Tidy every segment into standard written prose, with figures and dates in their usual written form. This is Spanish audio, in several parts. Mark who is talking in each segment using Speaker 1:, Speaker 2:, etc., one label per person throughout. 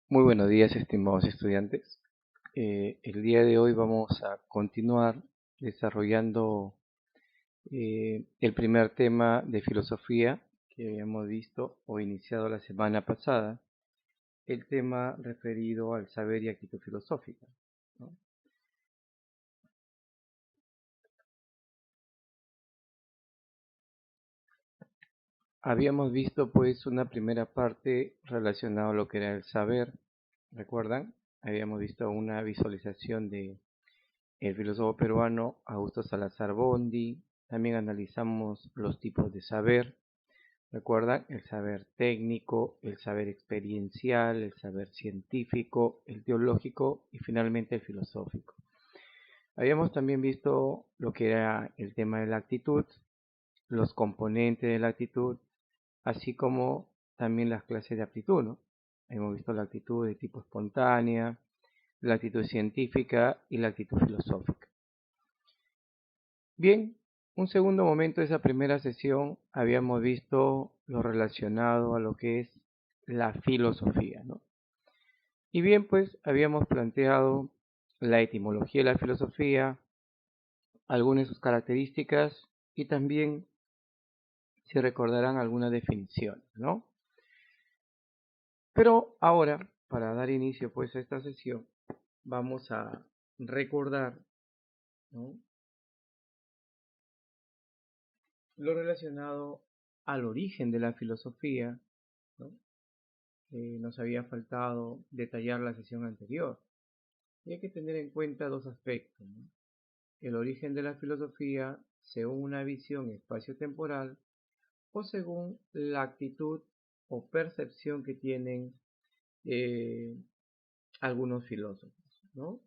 Speaker 1: Muy buenos días, estimados estudiantes. El día de hoy vamos a continuar desarrollando el primer tema de filosofía que habíamos visto o iniciado la semana pasada, el tema referido al saber y actitud filosófica, ¿no? Habíamos visto pues una primera parte relacionada a lo que era el saber, ¿recuerdan? Habíamos visto una visualización de el filósofo peruano Augusto Salazar Bondy. También analizamos los tipos de saber. ¿Recuerdan? El saber técnico, el saber experiencial, el saber científico, el teológico y finalmente el filosófico. Habíamos también visto lo que era el tema de la actitud, los componentes de la actitud, así como también las clases de aptitud, ¿no? Hemos visto la actitud de tipo espontánea, la actitud científica y la actitud filosófica. Bien, un segundo momento de esa primera sesión habíamos visto lo relacionado a lo que es la filosofía, ¿no? Y bien, pues habíamos planteado la etimología de la filosofía, algunas de sus características y también, si recordarán, algunas definiciones, ¿no? Pero ahora, para dar inicio pues a esta sesión, vamos a recordar, ¿no?, lo relacionado al origen de la filosofía, ¿no? Nos había faltado detallar la sesión anterior. Y hay que tener en cuenta dos aspectos, ¿no? El origen de la filosofía según una visión espacio-temporal o según la actitud o percepción que tienen algunos filósofos, ¿no?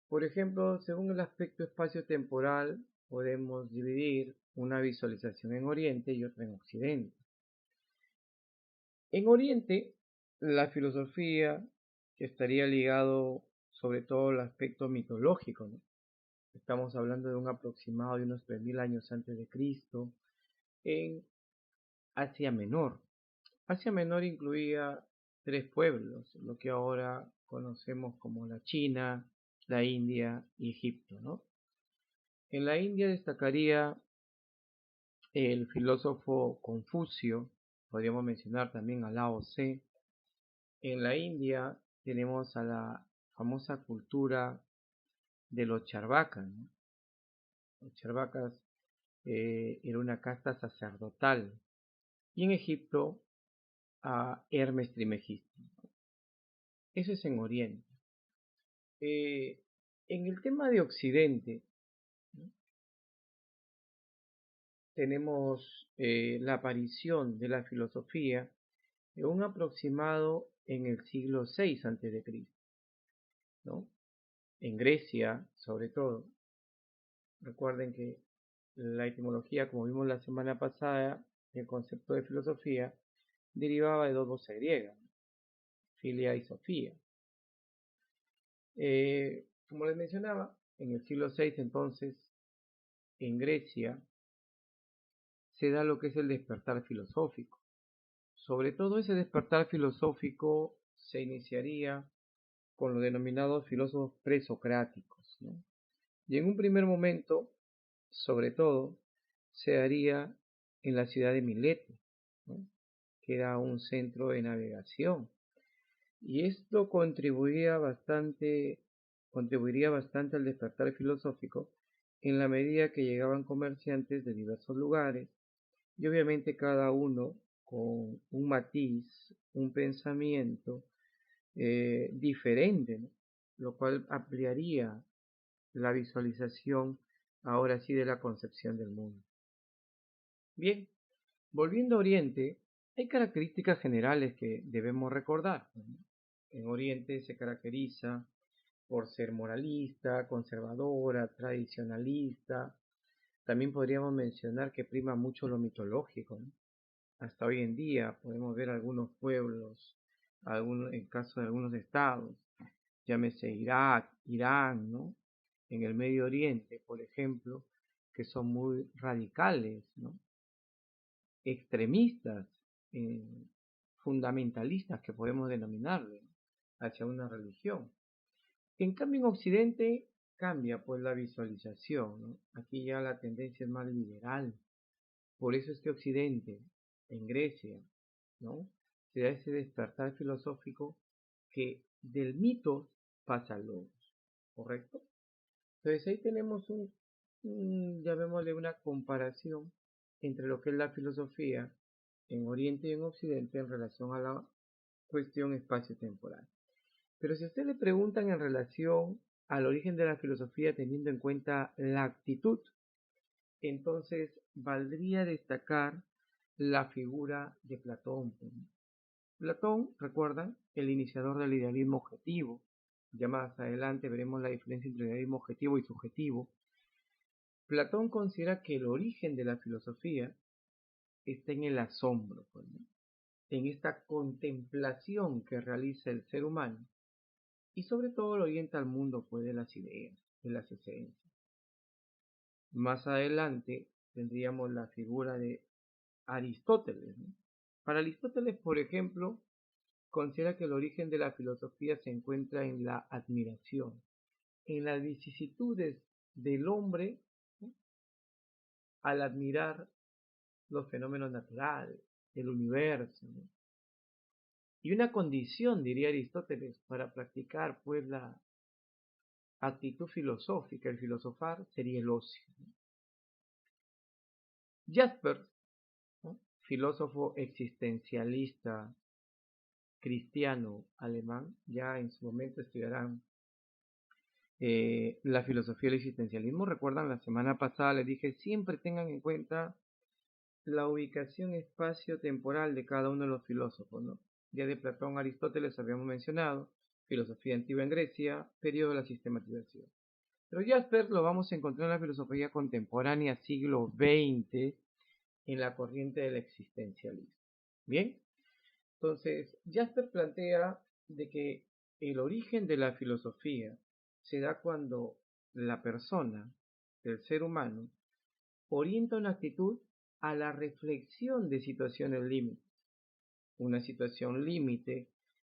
Speaker 1: Por ejemplo, según el aspecto espacio-temporal podemos dividir una visualización en Oriente y otra en Occidente. En Oriente, la filosofía estaría ligado sobre todo al aspecto mitológico, ¿no? Estamos hablando de un aproximado de unos 3000 años antes de Cristo en Asia Menor. Asia Menor incluía tres pueblos, lo que ahora conocemos como la China, la India y Egipto, ¿no? En la India destacaría el filósofo Confucio, podríamos mencionar también a Lao Tse. En la India tenemos a la famosa cultura de los Charvakas, ¿no? Los Charvakas era una casta sacerdotal. Y en Egipto a Hermes Trismegisto. Eso es en Oriente. En el tema de Occidente, ¿no?, tenemos la aparición de la filosofía en un aproximado en el siglo VI a.C., ¿no? En Grecia, sobre todo. Recuerden que la etimología, como vimos la semana pasada, el concepto de filosofía derivaba de dos voces griegas, filia y sofía. Como les mencionaba, en el siglo VI entonces, en Grecia, se da lo que es el despertar filosófico. Sobre todo ese despertar filosófico se iniciaría con los denominados filósofos presocráticos, ¿no? Y en un primer momento, sobre todo, se haría en la ciudad de Mileto, ¿no?, que era un centro de navegación. Y esto contribuiría bastante al despertar filosófico en la medida que llegaban comerciantes de diversos lugares y obviamente cada uno con un matiz, un pensamiento diferente, ¿no?, lo cual ampliaría la visualización ahora sí de la concepción del mundo. Bien, volviendo a Oriente, hay características generales que debemos recordar, ¿no? En Oriente se caracteriza por ser moralista, conservadora, tradicionalista. También podríamos mencionar que prima mucho lo mitológico, ¿no? Hasta hoy en día podemos ver algunos pueblos, en caso de algunos estados, llámese Irak, Irán, ¿no?, en el Medio Oriente, por ejemplo, que son muy radicales, ¿no? Extremistas, fundamentalistas que podemos denominarle, ¿no? Hacia una religión. En cambio en Occidente cambia pues la visualización, ¿no? Aquí ya la tendencia es más liberal. Por eso es que Occidente, en Grecia, ¿no? Se da ese despertar filosófico que del mito pasa al logos, ¿correcto? Entonces ahí tenemos llamémosle una comparación entre lo que es la filosofía en Oriente y en Occidente en relación a la cuestión espacio-temporal. Pero si a usted le preguntan en relación al origen de la filosofía teniendo en cuenta la actitud, entonces valdría destacar la figura de Platón. Platón, recuerdan, el iniciador del idealismo objetivo. Ya más adelante veremos la diferencia entre idealismo objetivo y subjetivo. Platón considera que el origen de la filosofía está en el asombro, ¿no? En esta contemplación que realiza el ser humano y sobre todo lo orienta al mundo pues, de las ideas, de las esencias. Más adelante tendríamos la figura de Aristóteles, ¿no? Para Aristóteles, por ejemplo, considera que el origen de la filosofía se encuentra en la admiración, en las vicisitudes del hombre, ¿no? Al admirar los fenómenos naturales, el universo, ¿no? Y una condición, diría Aristóteles, para practicar pues la actitud filosófica, el filosofar, sería el ocio, ¿no? Jaspers, ¿no? Filósofo existencialista cristiano alemán, ya en su momento estudiarán la filosofía del existencialismo. Recuerdan, la semana pasada les dije, siempre tengan en cuenta la ubicación espacio-temporal de cada uno de los filósofos, ¿no? Ya de Platón, Aristóteles habíamos mencionado, filosofía antigua en Grecia, periodo de la sistematización. Pero Jaspers lo vamos a encontrar en la filosofía contemporánea siglo XX en la corriente del existencialismo. Bien, entonces Jasper plantea de que el origen de la filosofía se da cuando la persona, el ser humano, orienta una actitud a la reflexión de situaciones límites. Una situación límite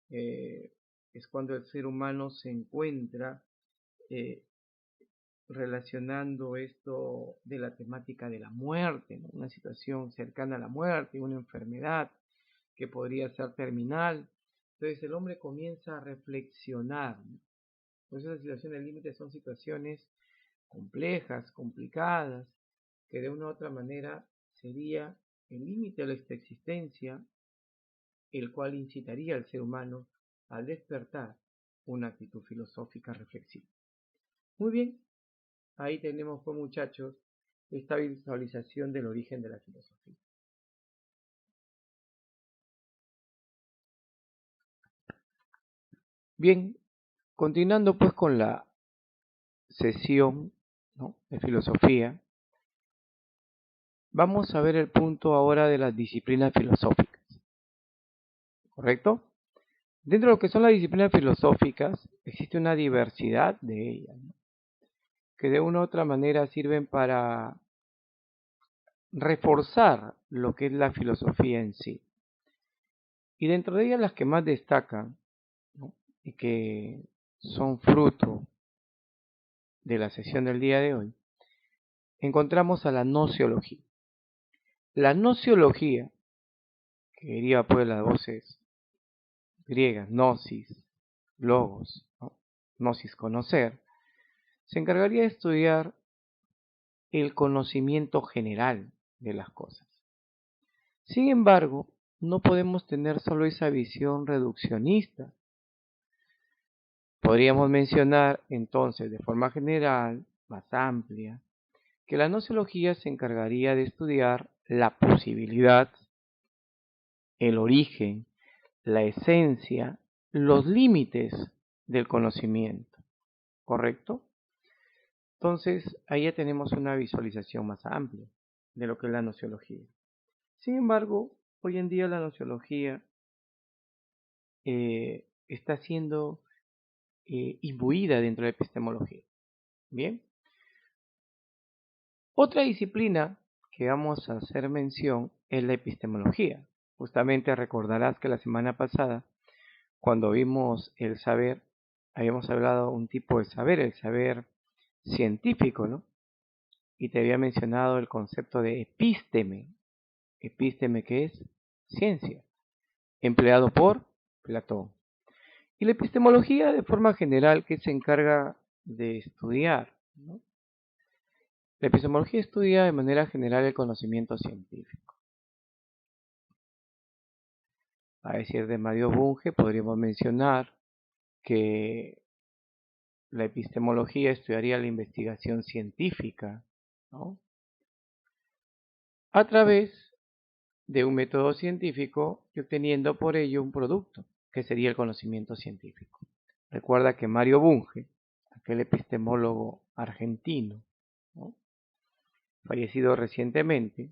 Speaker 1: es cuando el ser humano se encuentra eh, relacionando esto de la temática de la muerte, ¿no? Una situación cercana a la muerte, una enfermedad que podría ser terminal. Entonces el hombre comienza a reflexionar, ¿no? Pues esas situaciones límites son situaciones complejas, complicadas, que de una u otra manera sería el límite de esta existencia, el cual incitaría al ser humano a despertar una actitud filosófica reflexiva. Muy bien, ahí tenemos pues muchachos esta visualización del origen de la filosofía. Bien, continuando pues con la sesión, ¿no?, de filosofía, vamos a ver el punto ahora de las disciplinas filosóficas, ¿correcto? Dentro de lo que son las disciplinas filosóficas existe una diversidad de ellas, ¿no?, que de una u otra manera sirven para reforzar lo que es la filosofía en sí. Y dentro de ellas las que más destacan, ¿no?, y que son fruto de la sesión del día de hoy, encontramos a la nociología. La nociología, que deriva pues de las voces griegas, gnosis, logos, ¿no?, gnosis, conocer, se encargaría de estudiar el conocimiento general de las cosas. Sin embargo, no podemos tener solo esa visión reduccionista. Podríamos mencionar entonces de forma general, más amplia, que la nociología se encargaría de estudiar la posibilidad, el origen, la esencia, los límites del conocimiento, ¿correcto? Entonces, ahí ya tenemos una visualización más amplia de lo que es la nociología. Sin embargo, hoy en día la nociología está siendo imbuida dentro de la epistemología. Bien. Otra disciplina que vamos a hacer mención es la epistemología. Justamente recordarás que la semana pasada, cuando vimos el saber, habíamos hablado de un tipo de saber, el saber científico, ¿no? Y te había mencionado el concepto de epísteme. Epísteme, que es ciencia, empleado por Platón. Y la epistemología, de forma general, que se encarga de estudiar, ¿no? La epistemología estudia de manera general el conocimiento científico. A decir de Mario Bunge, podríamos mencionar que la epistemología estudiaría la investigación científica, ¿no? A través de un método científico y obteniendo por ello un producto, que sería el conocimiento científico. Recuerda que Mario Bunge, aquel epistemólogo argentino, ¿no?, fallecido recientemente,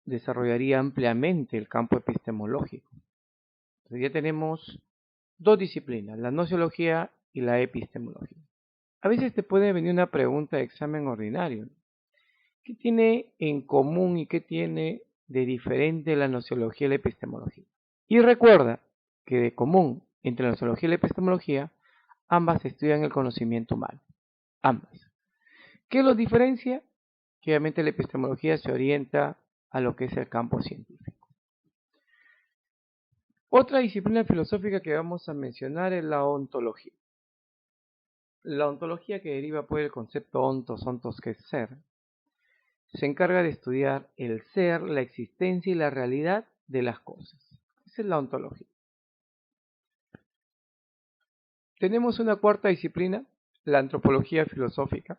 Speaker 1: desarrollaría ampliamente el campo epistemológico. Entonces ya tenemos dos disciplinas, la nociología y la epistemología. A veces te puede venir una pregunta de examen ordinario. ¿Qué tiene en común y qué tiene de diferente la nociología y la epistemología? Y recuerda que de común entre la nociología y la epistemología, ambas estudian el conocimiento humano. Ambas. ¿Qué los diferencia? Que obviamente la epistemología se orienta a lo que es el campo científico. Otra disciplina filosófica que vamos a mencionar es la ontología. La ontología, que deriva por el concepto ontos, que es ser, se encarga de estudiar el ser, la existencia y la realidad de las cosas. Esa es la ontología. Tenemos una cuarta disciplina, la antropología filosófica,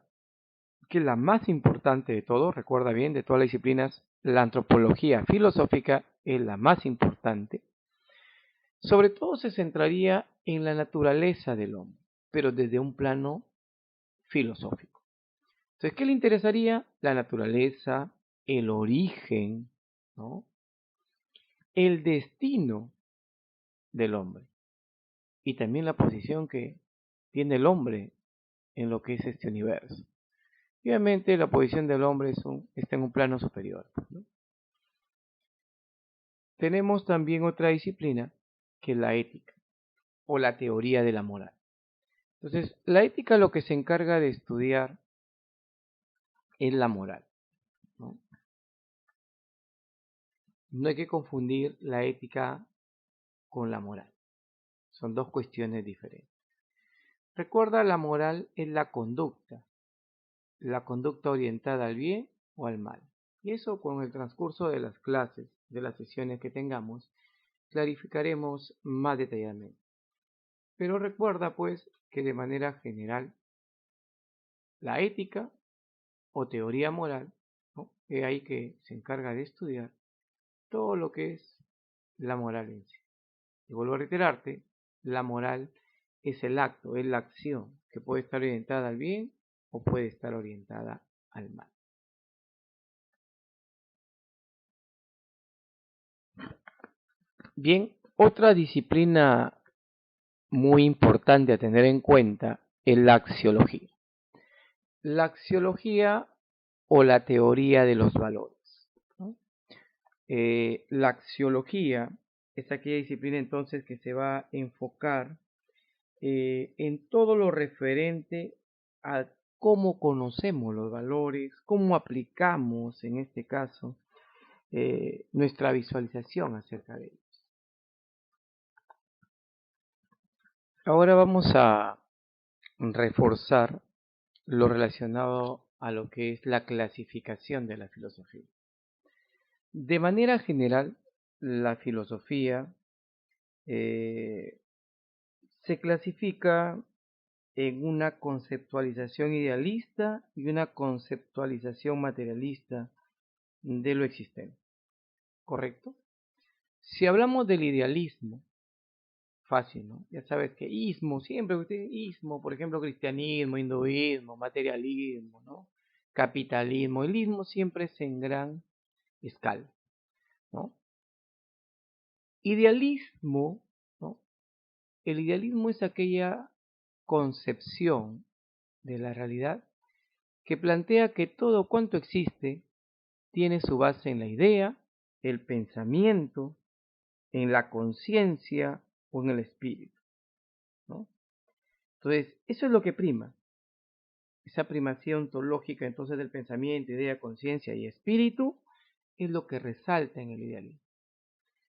Speaker 1: que es la más importante de todo. Recuerda bien, de todas las disciplinas, la antropología filosófica es la más importante. Sobre todo se centraría en la naturaleza del hombre, pero desde un plano filosófico. Entonces, ¿qué le interesaría? La naturaleza, el origen, ¿no?, el destino del hombre y también la posición que tiene el hombre en lo que es este universo. Y obviamente la posición del hombre está en un plano superior, ¿no? Tenemos también otra disciplina que es la ética o la teoría de la moral. Entonces, la ética lo que se encarga de estudiar es la moral, ¿no? No hay que confundir la ética con la moral. Son dos cuestiones diferentes. Recuerda, la moral es la conducta orientada al bien o al mal. Y eso, con el transcurso de las clases, de las sesiones que tengamos, clarificaremos más detalladamente. Pero recuerda pues que de manera general la ética o teoría moral, ¿no?, es ahí que se encarga de estudiar todo lo que es la moral en sí. Y vuelvo a reiterarte, la moral es el acto, es la acción que puede estar orientada al bien o puede estar orientada al mal. Bien, otra disciplina muy importante a tener en cuenta es la axiología. La axiología o la teoría de los valores, ¿no? La axiología es aquella disciplina entonces que se va a enfocar en todo lo referente a cómo conocemos los valores, cómo aplicamos en este caso nuestra visualización acerca de ellos. Ahora vamos a reforzar lo relacionado a lo que es la clasificación de la filosofía. De manera general, la filosofía se clasifica en una conceptualización idealista y una conceptualización materialista de lo existente, ¿correcto? Si hablamos del idealismo, fácil, ¿no? Ya sabes que ismo, siempre usted ismo, por ejemplo, cristianismo, hinduismo, materialismo, ¿no?, capitalismo. El ismo siempre es en gran escala, ¿no? Idealismo, ¿no? El idealismo es aquella concepción de la realidad que plantea que todo cuanto existe tiene su base en la idea, el pensamiento, en la conciencia o en el espíritu, ¿no? Entonces, eso es lo que prima. Esa primacía ontológica entonces del pensamiento, idea, conciencia y espíritu es lo que resalta en el idealismo.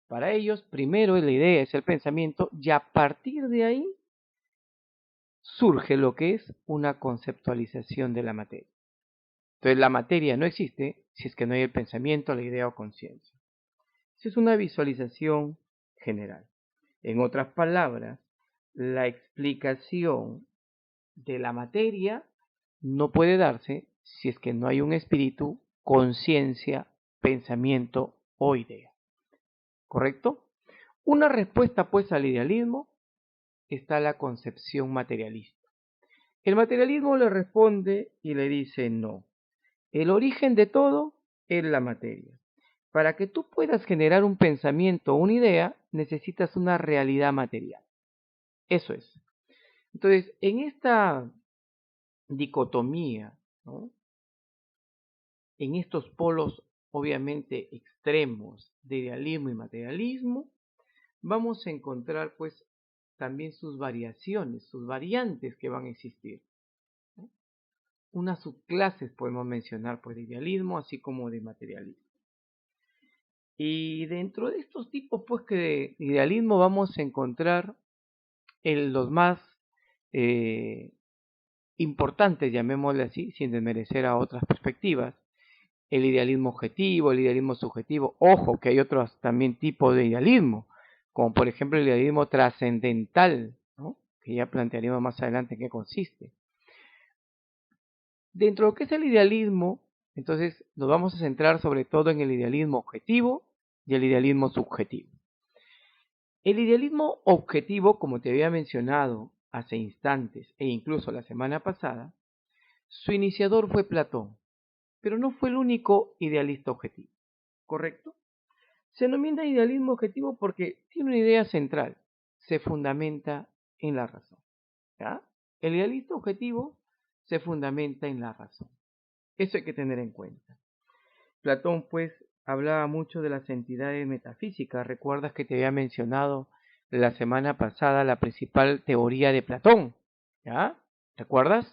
Speaker 1: Para ellos, primero es la idea, es el pensamiento, y a partir de ahí surge lo que es una conceptualización de la materia. Entonces, la materia no existe si es que no hay el pensamiento, la idea o conciencia. Esa es una visualización general. En otras palabras, la explicación de la materia no puede darse si es que no hay un espíritu, conciencia, pensamiento o idea. ¿Correcto? Una respuesta pues al idealismo está la concepción materialista. El materialismo le responde y le dice no. El origen de todo es la materia. Para que tú puedas generar un pensamiento o una idea, necesitas una realidad material. Eso es. Entonces, en esta dicotomía, ¿no?, en estos polos obviamente extremos de idealismo y materialismo, vamos a encontrar pues también sus variaciones, sus variantes que van a existir, ¿no? Unas subclases podemos mencionar pues de idealismo así como de materialismo. Y dentro de estos tipos pues que de idealismo vamos a encontrar los más importantes, llamémosle así, sin desmerecer a otras perspectivas. El idealismo objetivo, el idealismo subjetivo. Ojo, que hay otros también tipos de idealismo, como por ejemplo el idealismo trascendental, ¿no?, que ya plantearemos más adelante en qué consiste. Dentro de lo que es el idealismo, entonces nos vamos a centrar sobre todo en el idealismo objetivo y el idealismo subjetivo. El idealismo objetivo, como te había mencionado hace instantes e incluso la semana pasada, su iniciador fue Platón, pero no fue el único idealista objetivo, ¿correcto? Se denomina idealismo objetivo porque tiene una idea central, se fundamenta en la razón, ¿ya? El idealista objetivo se fundamenta en la razón. Eso hay que tener en cuenta. Platón, pues, hablaba mucho de las entidades metafísicas. ¿Recuerdas que te había mencionado la semana pasada la principal teoría de Platón? ¿Ya? ¿Recuerdas?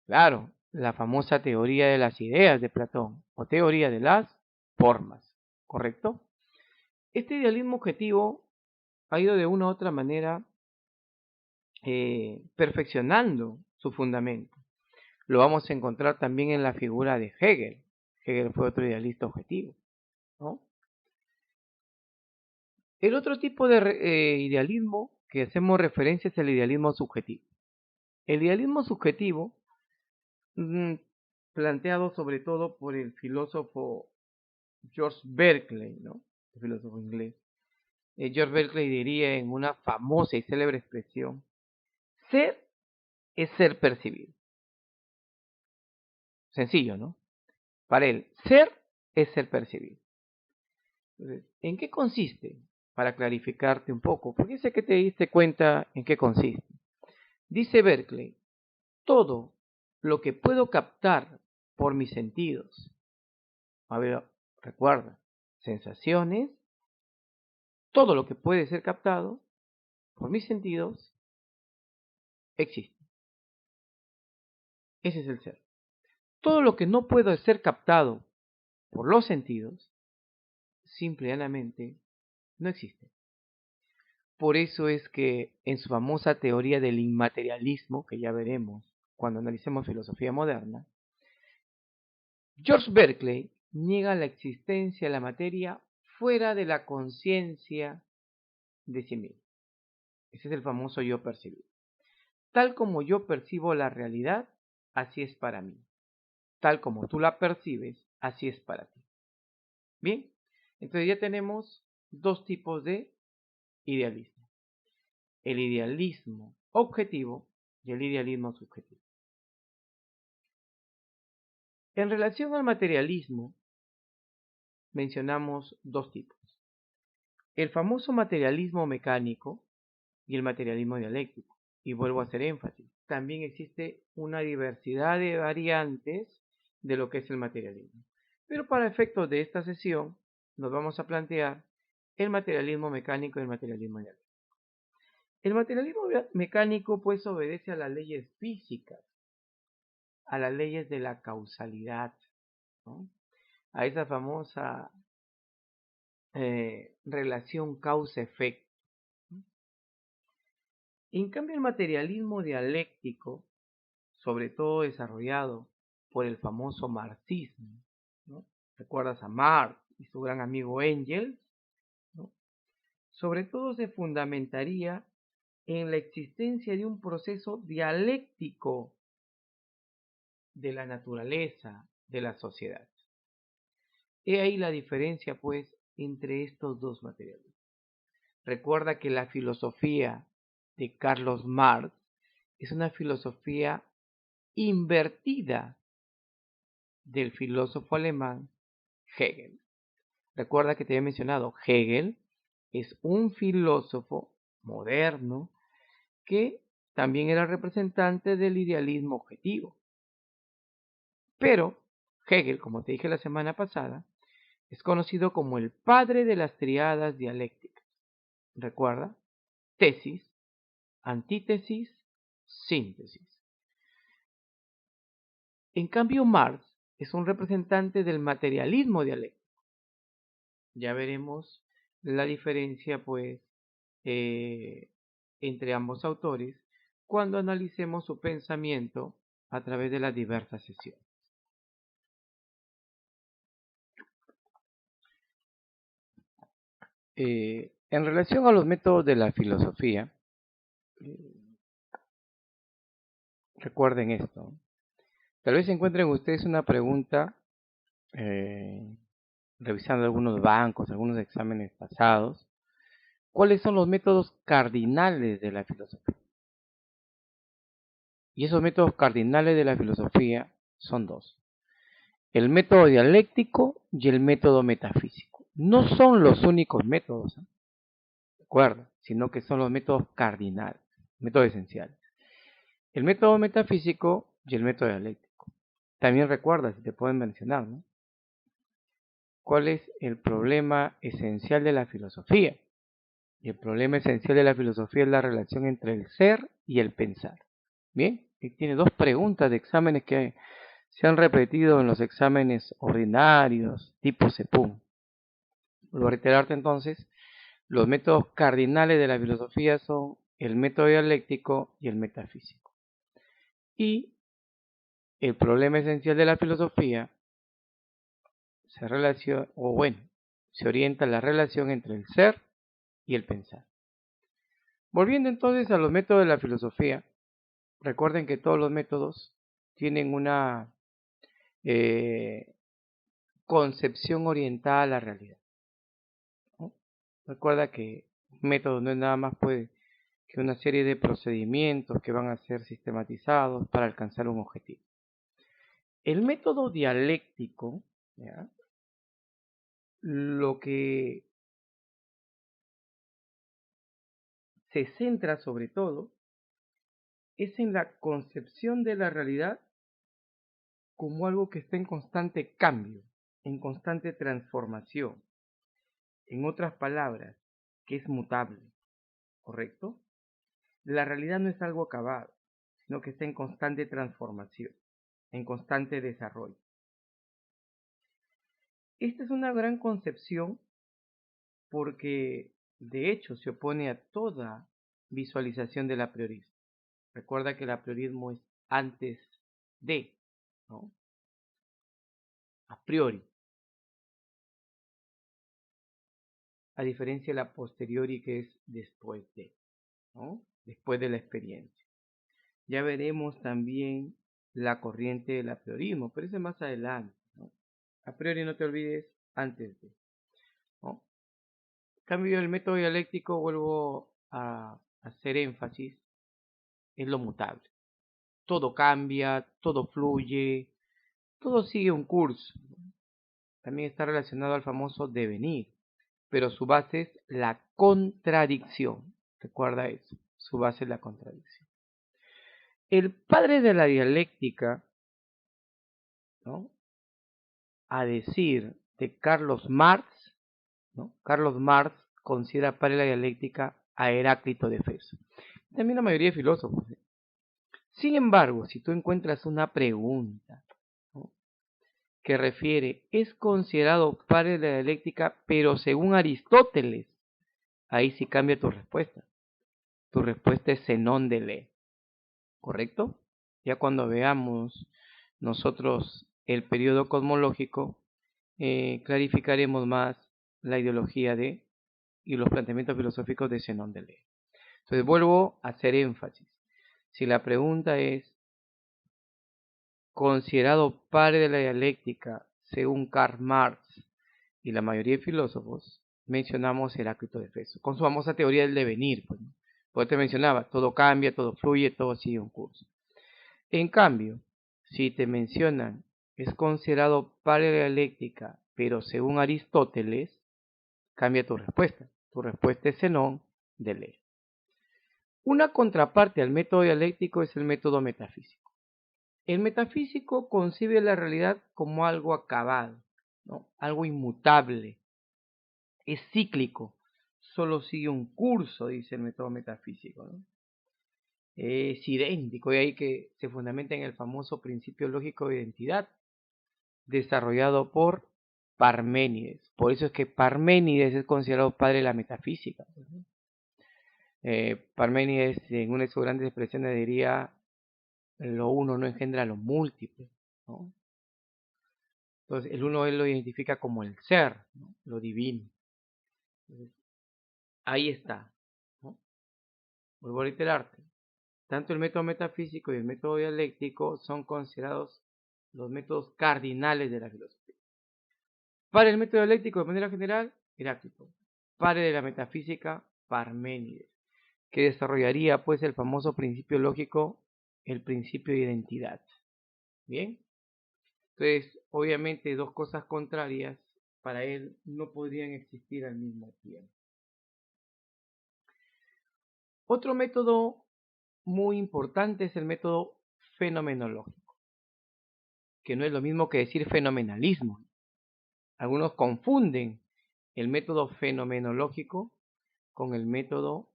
Speaker 1: Claro, la famosa teoría de las ideas de Platón, o teoría de las formas, ¿correcto? Este idealismo objetivo ha ido de una u otra manera perfeccionando su fundamento. Lo vamos a encontrar también en la figura de Hegel. Hegel fue otro idealista objetivo, ¿no? El otro tipo de idealismo que hacemos referencia es el idealismo subjetivo. El idealismo subjetivo, planteado sobre todo por el filósofo George Berkeley, ¿no?, el filósofo inglés. George Berkeley diría en una famosa y célebre expresión: ser es ser percibido. Sencillo, ¿no? Para él, ser es ser percibido. Entonces, ¿en qué consiste? Para clarificarte un poco, porque sé que te diste cuenta en qué consiste. Dice Berkeley: todo lo que puedo captar por mis sentidos, a ver, recuerda, sensaciones, todo lo que puede ser captado por mis sentidos existe. Ese es el ser. Todo lo que no puede ser captado por los sentidos, simple y llanamente, no existe. Por eso es que en su famosa teoría del inmaterialismo, que ya veremos cuando analicemos filosofía moderna, George Berkeley niega la existencia de la materia fuera de la conciencia de sí mismo. Ese es el famoso yo percibido. Tal como yo percibo la realidad, así es para mí. Tal como tú la percibes, así es para ti. Bien, entonces ya tenemos dos tipos de idealismo: el idealismo objetivo y el idealismo subjetivo. En relación al materialismo, mencionamos dos tipos: el famoso materialismo mecánico y el materialismo dialéctico. Y vuelvo a hacer énfasis: también existe una diversidad de variantes de lo que es el materialismo. Pero para efectos de esta sesión, nos vamos a plantear el materialismo mecánico y el materialismo dialéctico. El materialismo mecánico pues obedece a las leyes físicas, a las leyes de la causalidad, ¿no? A esa famosa relación causa-efecto. En cambio, el materialismo dialéctico, sobre todo desarrollado por el famoso marxismo, ¿no? ¿Recuerdas a Marx y su gran amigo Engels? ¿No? Sobre todo se fundamentaría en la existencia de un proceso dialéctico de la naturaleza, de la sociedad. He ahí la diferencia, pues, entre estos dos materialismos. Recuerda que la filosofía de Carlos Marx es una filosofía invertida del filósofo alemán Hegel. Recuerda que te he mencionado, Hegel es un filósofo moderno que también era representante del idealismo objetivo. Pero Hegel, como te dije la semana pasada, es conocido como el padre de las triadas dialécticas. Recuerda, tesis, antítesis, síntesis. En cambio, Marx es un representante del materialismo dialéctico. Ya veremos la diferencia, pues, entre ambos autores cuando analicemos su pensamiento a través de las diversas sesiones. En relación a los métodos de la filosofía, recuerden esto. Tal vez encuentren ustedes una pregunta revisando algunos bancos, algunos exámenes pasados. ¿Cuáles son los métodos cardinales de la filosofía? Y esos métodos cardinales de la filosofía son dos: el método dialéctico y el método metafísico. No son los únicos métodos, recuerda, sino que son los métodos cardinales, métodos esenciales. El método metafísico y el método dialéctico. También recuerda, si te pueden mencionar, ¿no? ¿Cuál es el problema esencial de la filosofía? Y el problema esencial de la filosofía es la relación entre el ser y el pensar. Bien, y tiene dos preguntas de exámenes que se han repetido en los exámenes ordinarios, tipo CEPUM. Vuelvo a reiterarte entonces, los métodos cardinales de la filosofía son el método dialéctico y el metafísico. Y el problema esencial de la filosofía se relaciona, se orienta a la relación entre el ser y el pensar. Volviendo entonces a los métodos de la filosofía, recuerden que todos los métodos tienen una concepción orientada a la realidad, ¿no? Recuerda que un método no es nada más que una serie de procedimientos que van a ser sistematizados para alcanzar un objetivo. El método dialéctico, ¿ya?, lo que se centra sobre todo es en la concepción de la realidad como algo que está en constante cambio, en constante transformación. En otras palabras, que es mutable, ¿correcto? La realidad no es algo acabado, sino que está en constante transformación, en constante desarrollo. Esta es una gran concepción porque de hecho se opone a toda visualización del apriorismo. Recuerda que el apriorismo es antes de, ¿no? A priori. A diferencia de la posteriori, que es después de, ¿no? Después de la experiencia. Ya veremos también la corriente del apriorismo, pero eso es más adelante, ¿no? A priori, no te olvides, antes de, ¿no? En cambio, el método dialéctico, vuelvo a hacer énfasis, es lo mutable. Todo cambia, todo fluye, todo sigue un curso. También está relacionado al famoso devenir, pero su base es la contradicción. Recuerda eso, su base es la contradicción. El padre de la dialéctica, ¿no?, a decir de Carlos Marx, ¿no?, Carlos Marx considera padre de la dialéctica a Heráclito de Éfeso. También la mayoría de filósofos. Sin embargo, si tú encuentras una pregunta, ¿no?, que refiere, es considerado padre de la dialéctica, pero según Aristóteles, ahí sí cambia tu respuesta. Tu respuesta es Zenón de Lé, ¿correcto? Ya cuando veamos nosotros el periodo cosmológico, clarificaremos más la ideología y los planteamientos filosóficos de Zenón de Lé. Entonces vuelvo a hacer énfasis. Si la pregunta es, considerado padre de la dialéctica según Karl Marx y la mayoría de filósofos, mencionamos Heráclito de Éfeso, con su famosa teoría del devenir. Pues te mencionaba, todo cambia, todo fluye, todo sigue un curso. En cambio, si te mencionan, es considerado padre de la dialéctica, pero según Aristóteles, cambia tu respuesta. Tu respuesta es Zenón de Lé. Una contraparte al método dialéctico es el método metafísico. El metafísico concibe la realidad como algo acabado, ¿no?, algo inmutable, es cíclico, solo sigue un curso, dice el método metafísico, ¿no? Es idéntico, y ahí que se fundamenta en el famoso principio lógico de identidad, desarrollado por Parménides. Por eso es que Parménides es considerado padre de la metafísica. Parménides, en una de sus grandes expresiones, diría, lo uno no engendra lo múltiple, ¿no? Entonces, el uno él lo identifica como el ser, ¿no?, lo divino. Entonces, ahí está, ¿no? Vuelvo a reiterarte. Tanto el método metafísico y el método dialéctico son considerados los métodos cardinales de la filosofía. Para el método dialéctico, de manera general, Heráclito. Para de la metafísica, Parménides, que desarrollaría pues el famoso principio lógico, el principio de identidad. Bien, entonces obviamente dos cosas contrarias para él no podrían existir al mismo tiempo. Otro método muy importante es el método fenomenológico, que no es lo mismo que decir fenomenalismo. Algunos confunden el método fenomenológico con el método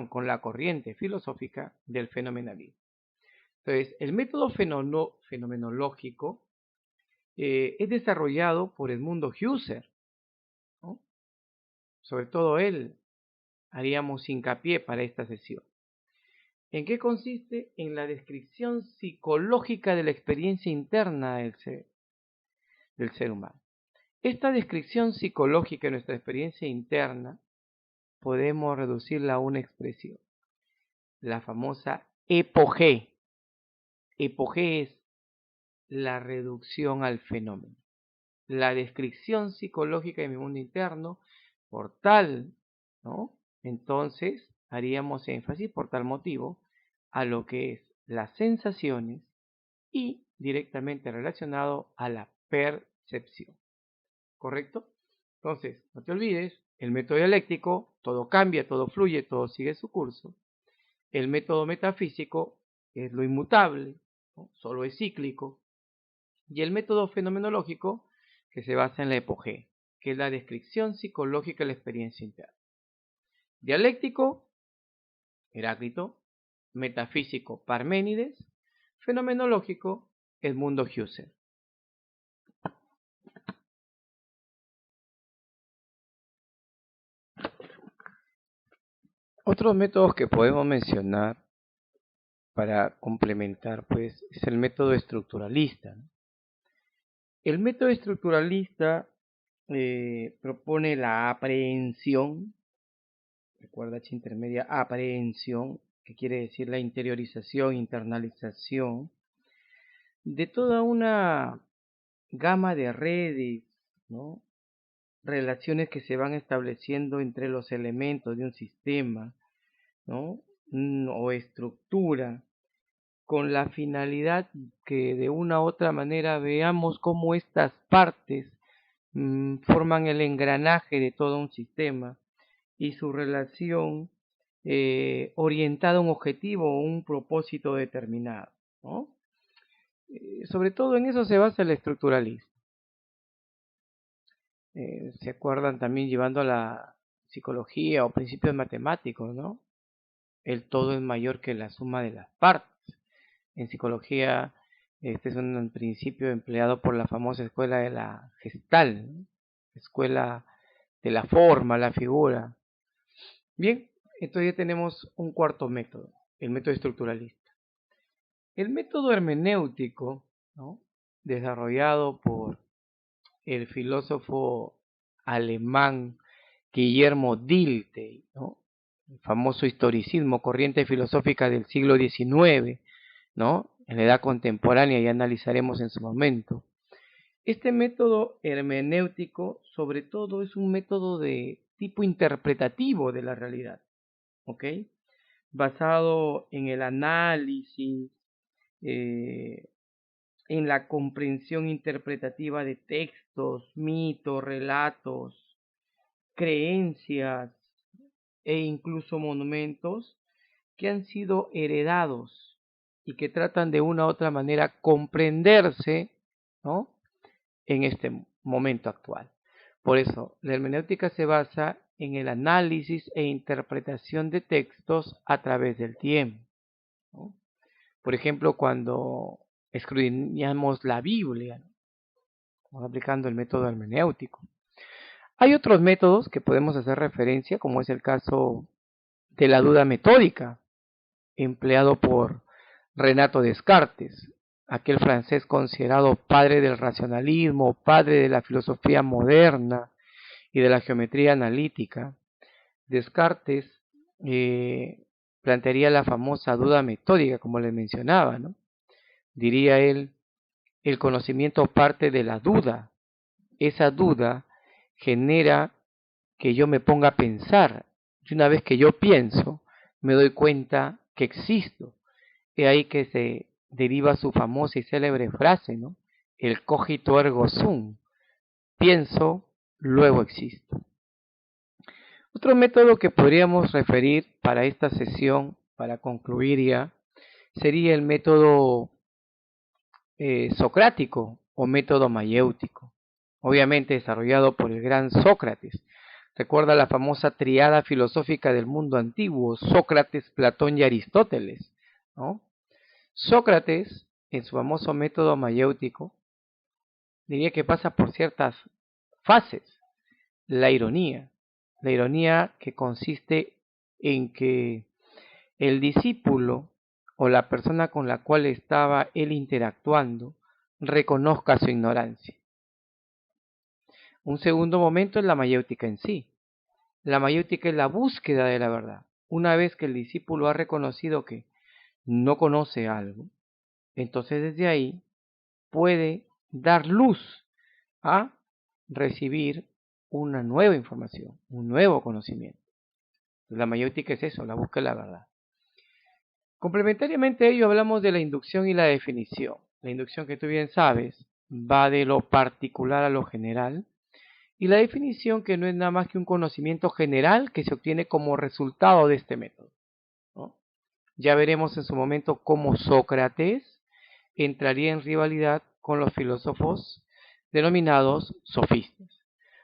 Speaker 1: con la corriente filosófica del fenomenalismo. Entonces, el método fenomenológico es desarrollado por Edmundo Husserl, ¿no? Sobre todo él haríamos hincapié para esta sesión. ¿En qué consiste? En la descripción psicológica de la experiencia interna del ser humano. Esta descripción psicológica de nuestra experiencia interna podemos reducirla a una expresión, la famosa epogé. Epogé es la reducción al fenómeno, la descripción psicológica de mi mundo interno, por tal, ¿no? Entonces haríamos énfasis por tal motivo a lo que es las sensaciones y directamente relacionado a la percepción, ¿correcto? Entonces, no te olvides, el método dialéctico, todo cambia, todo fluye, todo sigue su curso. El método metafísico es lo inmutable, ¿no?, solo es cíclico. Y el método fenomenológico, que se basa en la epogé, que es la descripción psicológica de la experiencia interna. Dialéctico, Heráclito. Metafísico, Parménides. Fenomenológico, Edmundo Husserl. Otros métodos que podemos mencionar para complementar, pues, es el método estructuralista. El método estructuralista propone la aprehensión, recuerda H intermedia, aprehensión, que quiere decir la interiorización, internalización, de toda una gama de redes, ¿no?, relaciones que se van estableciendo entre los elementos de un sistema, ¿no?, o estructura, con la finalidad que de una u otra manera veamos cómo estas partes forman el engranaje de todo un sistema y su relación orientada a un objetivo o un propósito determinado, ¿no? Sobre todo en eso se basa el estructuralismo. ¿Se acuerdan también llevando a la psicología o principios matemáticos, ¿no? El todo es mayor que la suma de las partes. En psicología, este es un principio empleado por la famosa escuela de la Gestalt, ¿no? Escuela de la forma, la figura. Bien, entonces ya tenemos un cuarto método, el método estructuralista. El método hermenéutico, ¿no? Desarrollado por el filósofo alemán Guillermo Dilthey, ¿no? El famoso historicismo, corriente filosófica del siglo XIX, ¿no? En la edad contemporánea, ya analizaremos en su momento. Este método hermenéutico, sobre todo, es un método de tipo interpretativo de la realidad, ¿ok? Basado en el análisis, en la comprensión interpretativa de textos, mitos, relatos, creencias e incluso monumentos que han sido heredados y que tratan de una u otra manera comprenderse, ¿no? En este momento actual. Por eso, la hermenéutica se basa en el análisis e interpretación de textos a través del tiempo, ¿no? Por ejemplo, cuando escudriñamos la Biblia, ¿no? Aplicando el método hermenéutico. Hay otros métodos que podemos hacer referencia, como es el caso de la duda metódica, empleado por Renato Descartes, aquel francés considerado padre del racionalismo, padre de la filosofía moderna y de la geometría analítica. Descartes plantearía la famosa duda metódica, como les mencionaba, ¿no? Diría él, el conocimiento parte de la duda. Esa duda genera que yo me ponga a pensar. Y una vez que yo pienso, me doy cuenta que existo. Es ahí que se deriva su famosa y célebre frase, ¿no? El cogito ergo sum. Pienso, luego existo. Otro método que podríamos referir para esta sesión, para concluir ya, sería el método socrático o método mayéutico, obviamente desarrollado por el gran Sócrates. Recuerda la famosa triada filosófica del mundo antiguo, Sócrates, Platón y Aristóteles, ¿no? Sócrates, en su famoso método mayéutico, diría que pasa por ciertas fases. La ironía que consiste en que el discípulo o la persona con la cual estaba él interactuando reconozca su ignorancia. Un segundo momento es la mayéutica en sí. La mayéutica es la búsqueda de la verdad. Una vez que el discípulo ha reconocido que no conoce algo, entonces desde ahí puede dar luz a recibir una nueva información, un nuevo conocimiento. La mayéutica es eso, la búsqueda de la verdad. Complementariamente a ello hablamos de la inducción y la definición. La inducción, que tú bien sabes, va de lo particular a lo general, y la definición, que no es nada más que un conocimiento general que se obtiene como resultado de este método, ¿no? Ya veremos en su momento cómo Sócrates entraría en rivalidad con los filósofos denominados sofistas.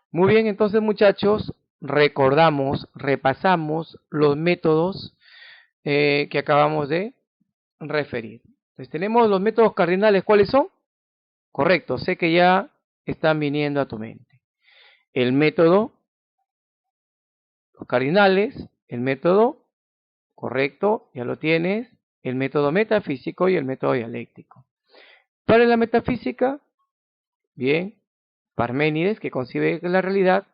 Speaker 1: Muy bien, entonces muchachos, repasamos los métodos que acabamos de referir. Entonces tenemos los métodos cardinales, ¿cuáles son? Correcto, sé que ya están viniendo a tu mente. El método, los cardinales, el método, correcto, ya lo tienes, el método metafísico y el método dialéctico. Para la metafísica, bien, Parménides, que concibe que la realidad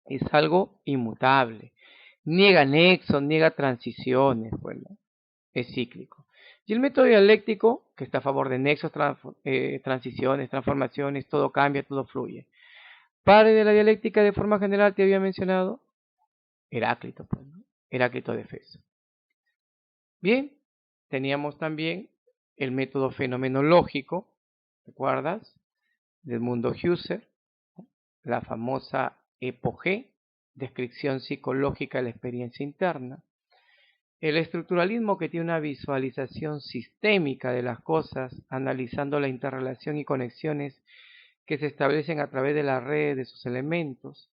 Speaker 1: es algo inmutable, niega nexos, niega transiciones, bueno, es cíclico. Y el método dialéctico, que está a favor de nexos, transiciones, transformaciones, todo cambia, todo fluye. Padre de la dialéctica de forma general te había mencionado, Heráclito, pues, ¿no? Heráclito de Éfeso. Bien, teníamos también el método fenomenológico, ¿recuerdas? Del mundo Husserl, la famosa EPOG, descripción psicológica de la experiencia interna. El estructuralismo, que tiene una visualización sistémica de las cosas, analizando la interrelación y conexiones que se establecen a través de la red de sus elementos.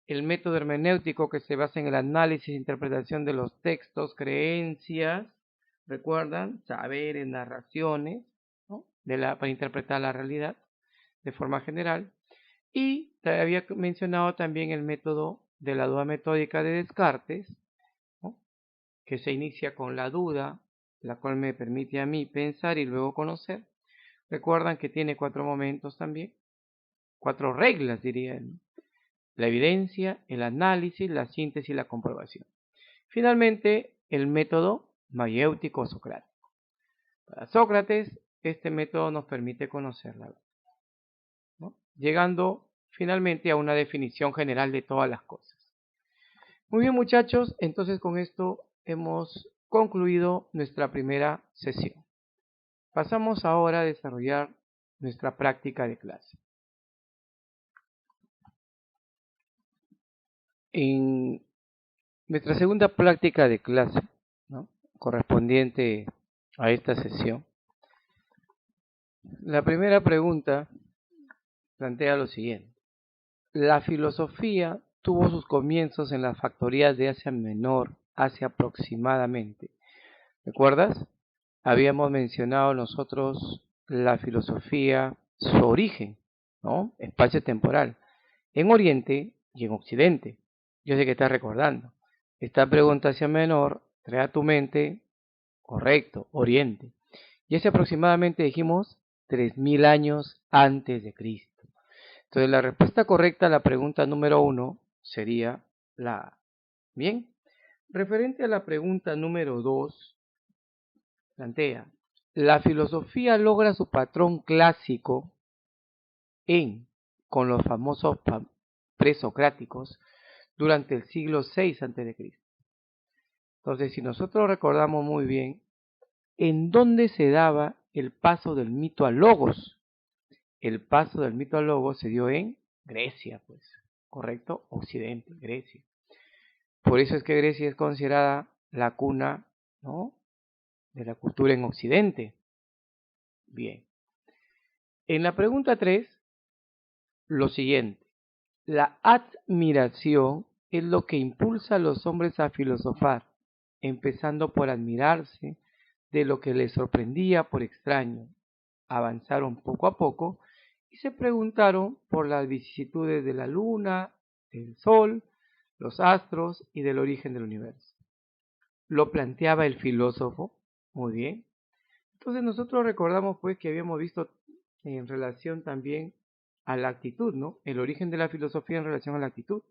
Speaker 1: El método hermenéutico, que se basa en el análisis e interpretación de los textos, creencias, recuerdan, saberes, narraciones, ¿no? Para interpretar la realidad de forma general. Y te había mencionado también el método de la duda metódica de Descartes, ¿no? Que se inicia con la duda, la cual me permite a mí pensar y luego conocer. Recuerdan que tiene 4 momentos también, 4 reglas, diría él: la evidencia, el análisis, la síntesis y la comprobación. Finalmente, el método mayéutico socrático. Para Sócrates, este método nos permite conocer la verdad, ¿no? Llegando finalmente a una definición general de todas las cosas. Muy bien, muchachos, entonces con esto hemos concluido nuestra primera sesión. Pasamos ahora a desarrollar nuestra práctica de clase. En nuestra segunda práctica de clase, ¿no?, correspondiente a esta sesión, la primera pregunta plantea lo siguiente: la filosofía tuvo sus comienzos en las factorías de Asia Menor hace aproximadamente, ¿recuerdas? Habíamos mencionado nosotros la filosofía, su origen, ¿no?, espacio-temporal, en Oriente y en Occidente. Yo sé que estás recordando. Esta pregunta Asia Menor trae a tu mente, correcto, Oriente. Y hace aproximadamente, dijimos, 3000 años antes de Cristo. Entonces la respuesta correcta a la pregunta número 1 sería la A. Bien, referente a la pregunta número 2, plantea: la filosofía logra su patrón clásico con los famosos presocráticos durante el siglo VI a.C. Entonces, si nosotros recordamos muy bien, ¿en dónde se daba el paso del mito al logos? El paso del mito al logos se dio en Grecia, pues, ¿correcto? Occidente, Grecia. Por eso es que Grecia es considerada la cuna, ¿no?, de la cultura en Occidente. Bien. En la pregunta 3, lo siguiente: la admiración es lo que impulsa a los hombres a filosofar, empezando por admirarse de lo que les sorprendía por extraño. Avanzaron poco a poco y se preguntaron por las vicisitudes de la luna, del sol, los astros y del origen del universo. Lo planteaba el filósofo. Muy bien. Entonces nosotros recordamos pues que habíamos visto en relación también a la actitud, ¿no?, el origen de la filosofía en relación a la actitud.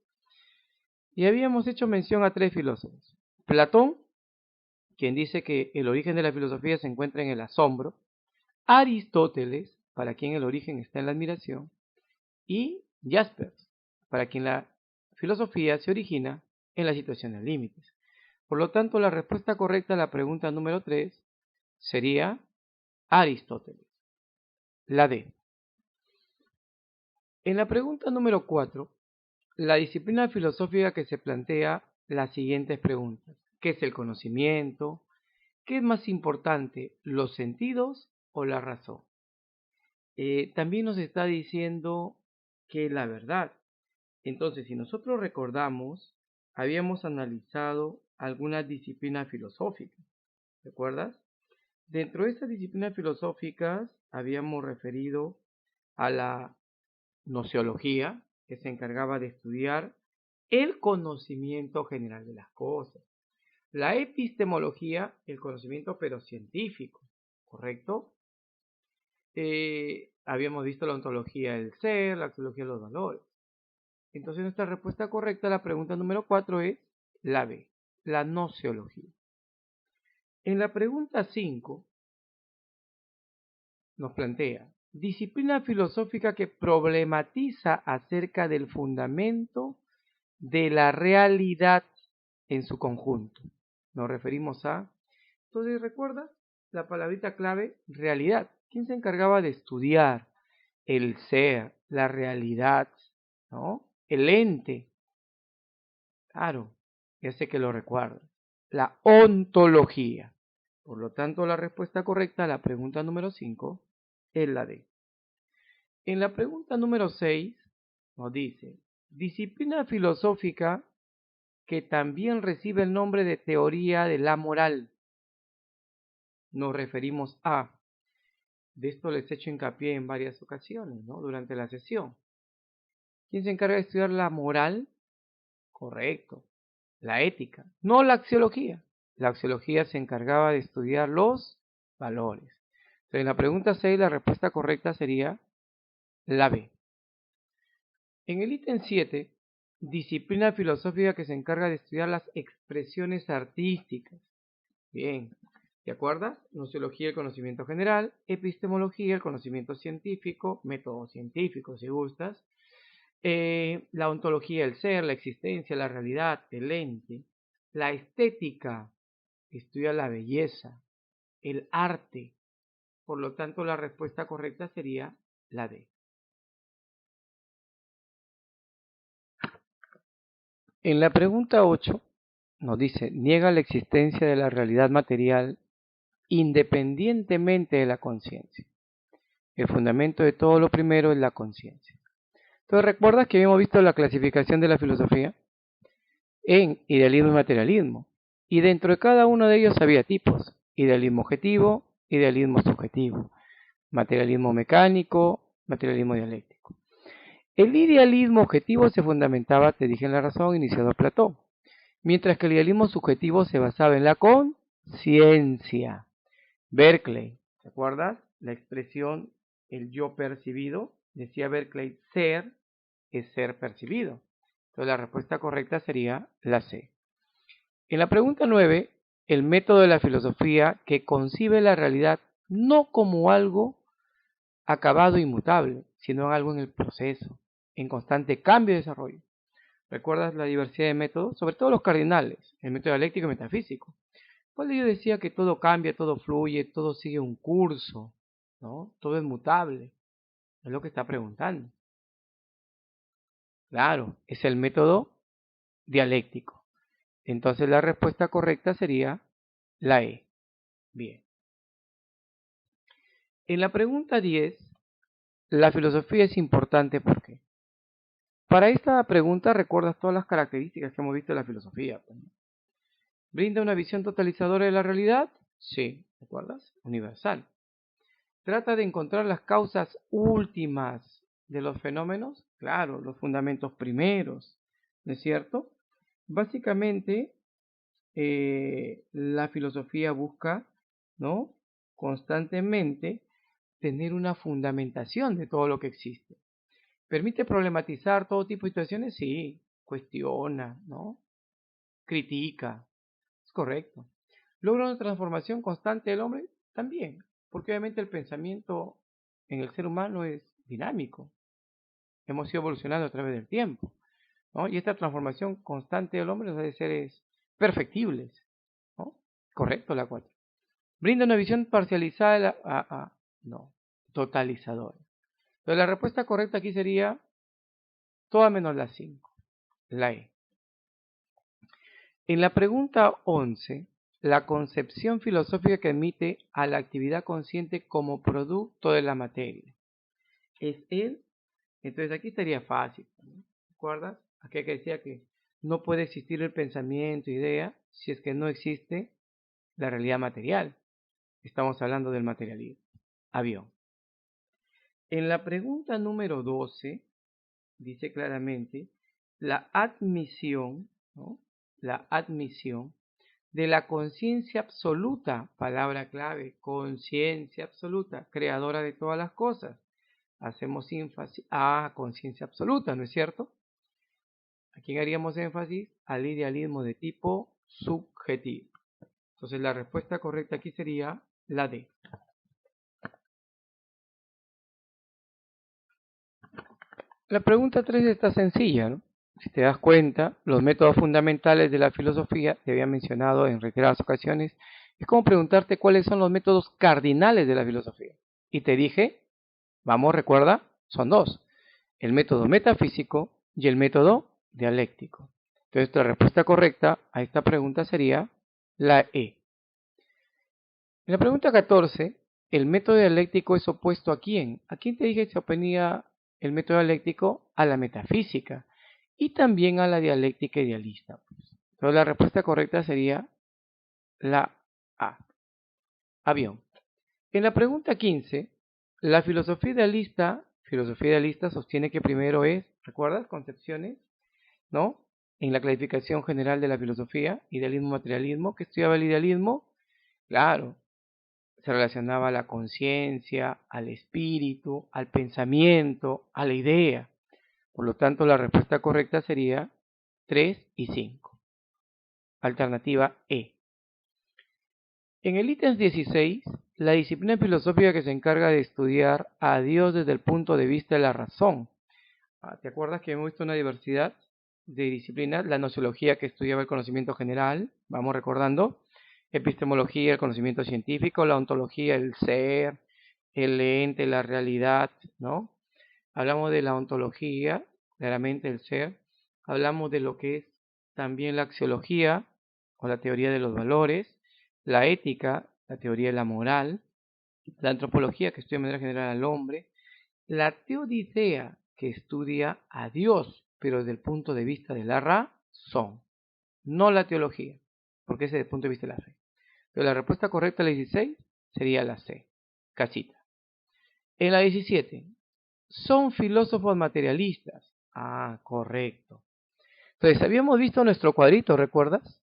Speaker 1: Y habíamos hecho mención a 3 filósofos: Platón, quien dice que el origen de la filosofía se encuentra en el asombro; Aristóteles, para quien el origen está en la admiración; y Jaspers, para quien la filosofía se origina en las situaciones límites. Por lo tanto, la respuesta correcta a la pregunta número 3 sería Aristóteles, la D. En la pregunta número 4, la disciplina filosófica que se plantea las siguientes preguntas: ¿qué es el conocimiento? ¿Qué es más importante, los sentidos o la razón? También nos está diciendo que la verdad. Entonces, si nosotros recordamos, habíamos analizado algunas disciplinas filosóficas, ¿recuerdas? Dentro de estas disciplinas filosóficas habíamos referido a la gnoseología, que se encargaba de estudiar el conocimiento general de las cosas; la epistemología, el conocimiento pero científico, ¿correcto? Habíamos visto la ontología del ser, la axiología de los valores. Entonces nuestra respuesta correcta a la pregunta número 4 es la B, la gnoseología. En la pregunta 5 nos plantea: disciplina filosófica que problematiza acerca del fundamento de la realidad en su conjunto. Nos referimos a, entonces recuerda la palabrita clave, realidad. ¿Quién se encargaba de estudiar el ser, la realidad, ¿no?, el ente? Claro, ya sé que lo recuerdo. la ontología. Por lo tanto, la respuesta correcta a la pregunta número 5 es la D. En la pregunta número 6 nos dice, disciplina filosófica que también recibe el nombre de teoría de la moral. Nos referimos a, de esto les he hecho hincapié en varias ocasiones, ¿no? Durante la sesión. ¿Quién se encarga de estudiar la moral? Correcto, la ética, no la axiología. La axiología se encargaba de estudiar los valores. Entonces, en la pregunta 6 la respuesta correcta sería la B. En el ítem 7, disciplina filosófica que se encarga de estudiar las expresiones artísticas. Bien, ¿te acuerdas? Nociología, el conocimiento general, epistemología, el conocimiento científico, método científico, si gustas, la ontología del ser, la existencia, la realidad, el ente, la estética, estudia la belleza, el arte. Por lo tanto, la respuesta correcta sería la D. En la pregunta 8 nos dice, niega la existencia de la realidad material independientemente de la conciencia. El fundamento de todo lo primero es la conciencia. Entonces, ¿recuerdas que habíamos visto la clasificación de la filosofía en idealismo y materialismo? Y dentro de cada uno de ellos había tipos: idealismo objetivo, idealismo subjetivo, materialismo mecánico, materialismo dialéctico. El idealismo objetivo se fundamentaba, te dije en la razón, iniciado a Platón, mientras que el idealismo subjetivo se basaba en la conciencia. Berkeley, ¿te acuerdas? La expresión el yo percibido, decía Berkeley, ser es ser percibido. Entonces la respuesta correcta sería la C. En la pregunta 9, el método de la filosofía que concibe la realidad no como algo acabado e inmutable, sino algo en el proceso, en constante cambio y desarrollo. ¿Recuerdas la diversidad de métodos? Sobre todo los cardinales, el método dialéctico y metafísico. Pues yo decía que todo cambia, todo fluye, todo sigue un curso, ¿no? Todo es mutable. Es lo que está preguntando. Claro, es el método dialéctico. Entonces la respuesta correcta sería la E. Bien. En la pregunta 10, la filosofía es importante porque para esta pregunta recuerdas todas las características que hemos visto de la filosofía. ¿Brinda una visión totalizadora de la realidad? Sí, ¿recuerdas? Universal. ¿Trata de encontrar las causas últimas de los fenómenos? Claro, los fundamentos primeros, ¿no es cierto? Básicamente, la filosofía busca, ¿no?, constantemente tener una fundamentación de todo lo que existe. ¿Permite problematizar todo tipo de situaciones? Sí, cuestiona, ¿no? Critica, es correcto. ¿Logra una transformación constante del hombre? También, porque obviamente el pensamiento en el ser humano es dinámico. Hemos ido evolucionando a través del tiempo, ¿no? Y esta transformación constante del hombre nos hace seres perfectibles, ¿no? Correcto, la 4. ¿Brinda una visión parcializada de la... no, totalizadora. Entonces la respuesta correcta aquí sería toda menos la 5, la E. En la pregunta 11, la concepción filosófica que admite a la actividad consciente como producto de la materia. ¿Es él? Entonces aquí estaría fácil, ¿no? ¿Recuerdas? Aquí que decía que no puede existir el pensamiento, idea, si es que no existe la realidad material. Estamos hablando del materialismo. Avión. En la pregunta número 12, dice claramente la admisión, ¿no?, la admisión de la conciencia absoluta, palabra clave, conciencia absoluta, creadora de todas las cosas. Hacemos énfasis a conciencia absoluta, ¿no es cierto? ¿A quién haríamos énfasis? Al idealismo de tipo subjetivo. Entonces la respuesta correcta aquí sería la D. La pregunta 3 está sencilla, ¿no? Si te das cuenta, los métodos fundamentales de la filosofía, te había mencionado en reiteradas ocasiones, es como preguntarte cuáles son los métodos cardinales de la filosofía. Y te dije, vamos, recuerda, son dos: el método metafísico y el método dialéctico. Entonces, la respuesta correcta a esta pregunta sería La E. En la pregunta 14, ¿el método dialéctico es opuesto a quién? ¿A quién te dije que se oponía el método dialéctico? A la metafísica y también a la dialéctica idealista. Entonces la respuesta correcta sería la A. Avión. En la pregunta 15, la filosofía idealista sostiene que primero es, ¿recuerdas? Concepciones, ¿no? En la clasificación general de la filosofía, idealismo, materialismo, ¿qué estudiaba el idealismo? Claro, se relacionaba a la conciencia, al espíritu, al pensamiento, a la idea. Por lo tanto, la respuesta correcta sería 3 y 5. Alternativa E. En el ítem 16, la disciplina filosófica que se encarga de estudiar a Dios desde el punto de vista de la razón. ¿Te acuerdas que hemos visto una diversidad de disciplinas? La gnoseología, que estudiaba el conocimiento general, vamos recordando. Epistemología, el conocimiento científico. La ontología, el ser, el ente, la realidad, ¿no? Hablamos de la ontología, claramente el ser. Hablamos de lo que es también la axiología o la teoría de los valores, la ética, la teoría de la moral, la antropología, que estudia de manera general al hombre, la teodicea, que estudia a Dios, pero desde el punto de vista de la razón, no la teología, porque es desde el punto de vista de la fe. Pero la respuesta correcta a la 16 sería la C, casita. En la 17, son filósofos materialistas. Ah, correcto. Entonces, habíamos visto nuestro cuadrito, ¿recuerdas?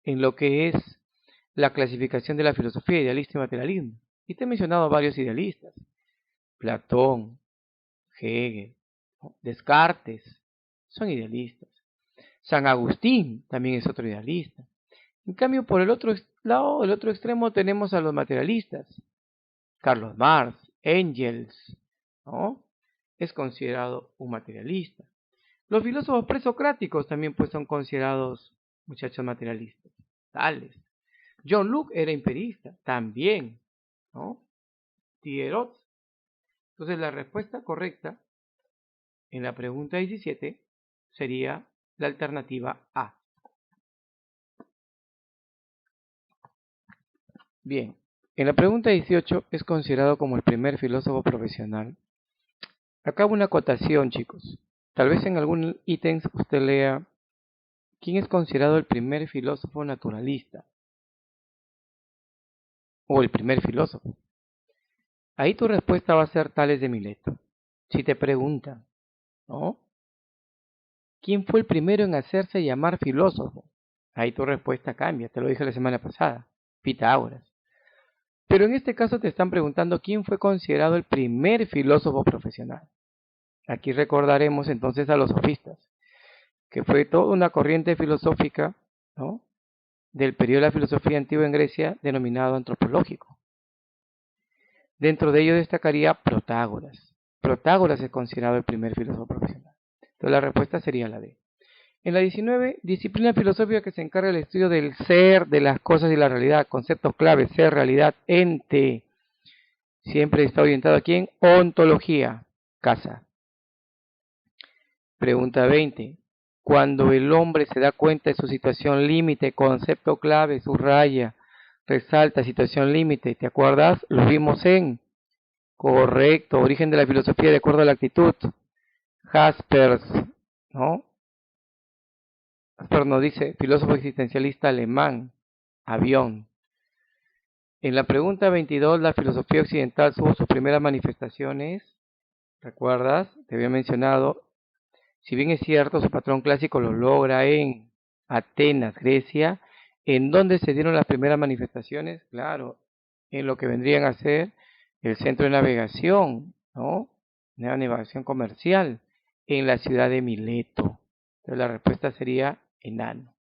Speaker 1: En lo que es la clasificación de la filosofía idealista y materialismo. Y te he mencionado varios idealistas. Platón, Hegel, Descartes, son idealistas. San Agustín también es otro idealista. En cambio, por el otro lado, el otro extremo, tenemos a los materialistas. Carlos Marx, Engels, ¿no? Es considerado un materialista. Los filósofos presocráticos también pues son considerados muchachos materialistas. Tales. John Locke era empirista, también, ¿no? Diderot. Entonces la respuesta correcta en la pregunta 17 sería la alternativa A. Bien, en la pregunta 18 es considerado como el primer filósofo profesional. Acá una acotación, chicos. Tal vez en algún ítem usted lea quién es considerado el primer filósofo naturalista o el primer filósofo. Ahí tu respuesta va a ser Tales de Mileto. Si te preguntan, ¿no? ¿Quién fue el primero en hacerse llamar filósofo? Ahí tu respuesta cambia, te lo dije la semana pasada, Pitágoras. Pero en este caso te están preguntando quién fue considerado el primer filósofo profesional. Aquí recordaremos entonces a los sofistas, que fue toda una corriente filosófica, ¿no? Del periodo de la filosofía antigua en Grecia denominado antropológico. Dentro de ello destacaría Protágoras. Protágoras es considerado el primer filósofo profesional. Entonces la respuesta sería la D. En la 19, disciplina filosófica que se encarga del estudio del ser, de las cosas y la realidad, conceptos clave, ser, realidad, ente. Siempre está orientado aquí en ontología, casa. Pregunta 20. Cuando el hombre se da cuenta de su situación límite, concepto clave, subraya, resalta situación límite, ¿te acuerdas? Lo vimos en correcto, origen de la filosofía de acuerdo a la actitud. Jaspers, ¿no? Jaspers nos dice, filósofo existencialista alemán, avión. En la pregunta 22, la filosofía occidental tuvo sus primeras manifestaciones, ¿recuerdas? Te había mencionado, si bien es cierto, su patrón clásico lo logra en Atenas, Grecia, en donde se dieron las primeras manifestaciones, claro, en lo que vendrían a ser el centro de navegación, ¿no? Una navegación comercial en la ciudad de Mileto. Entonces la respuesta sería enano.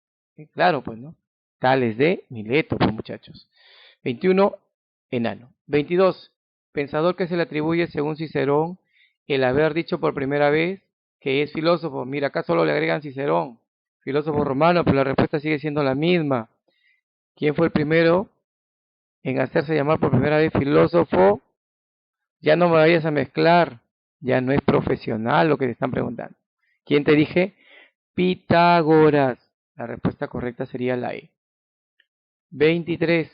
Speaker 1: Claro, pues, ¿no? Tales de Mileto, pues muchachos. 21, enano. 22, pensador que se le atribuye, según Cicerón, el haber dicho por primera vez que es filósofo. Mira, acá solo le agregan Cicerón, filósofo romano, pero la respuesta sigue siendo la misma. ¿Quién fue el primero en hacerse llamar por primera vez filósofo? Ya no me vayas a mezclar, ya no es profesional lo que te están preguntando. ¿Quién te dije? Pitágoras. La respuesta correcta sería la E. 23.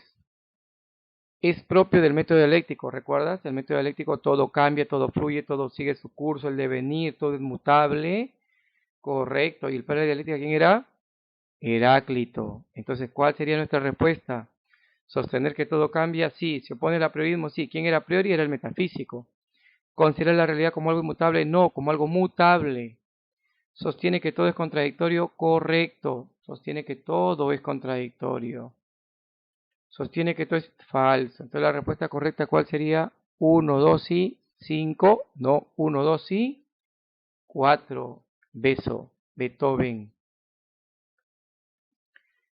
Speaker 1: Es propio del método dialéctico, ¿recuerdas? El método dialéctico todo cambia, todo fluye, todo sigue su curso, el devenir, todo es mutable. Correcto. ¿Y el padre de dialéctica quién era? Heráclito. Entonces, ¿cuál sería nuestra respuesta? Sostener que todo cambia, sí. Se opone al apriorismo, sí. ¿Quién era a priori? Era el metafísico. ¿Considera la realidad como algo inmutable? No, como algo mutable. Sostiene que todo es contradictorio, correcto. Sostiene que todo es contradictorio. Sostiene que todo es falso. Entonces la respuesta correcta, ¿cuál sería? 1, 2 y 5. No, 1, 2 y 4. Beso, Beethoven.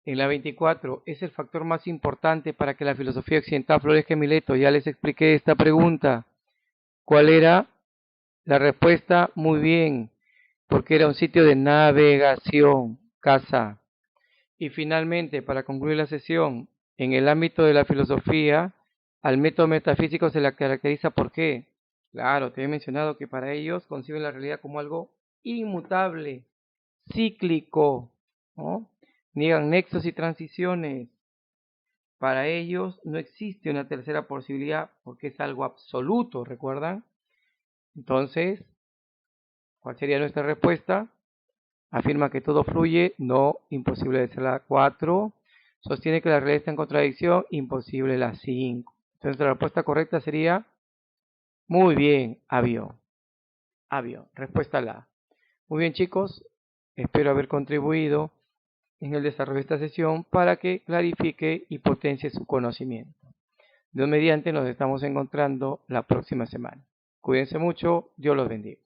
Speaker 1: En la 24, es el factor más importante para que la filosofía occidental florezca en Mileto. Ya les expliqué esta pregunta. ¿Cuál era? La respuesta, muy bien, porque era un sitio de navegación, casa. Y finalmente, para concluir la sesión, en el ámbito de la filosofía, al método metafísico se la caracteriza ¿por qué? Claro, te he mencionado que para ellos conciben la realidad como algo inmutable, cíclico, ¿no? Niegan nexos y transiciones. Para ellos no existe una tercera posibilidad porque es algo absoluto, ¿recuerdan? Entonces, ¿cuál sería nuestra respuesta? Afirma que todo fluye, no, imposible de ser la 4. Sostiene que la realidad está en contradicción, imposible la 5. Entonces la respuesta correcta sería, muy bien, avión. Avión, respuesta la A. Muy bien chicos, espero haber contribuido en el desarrollo de esta sesión para que clarifique y potencie su conocimiento. Dios mediante nos estamos encontrando la próxima semana. Cuídense mucho, Dios los bendiga.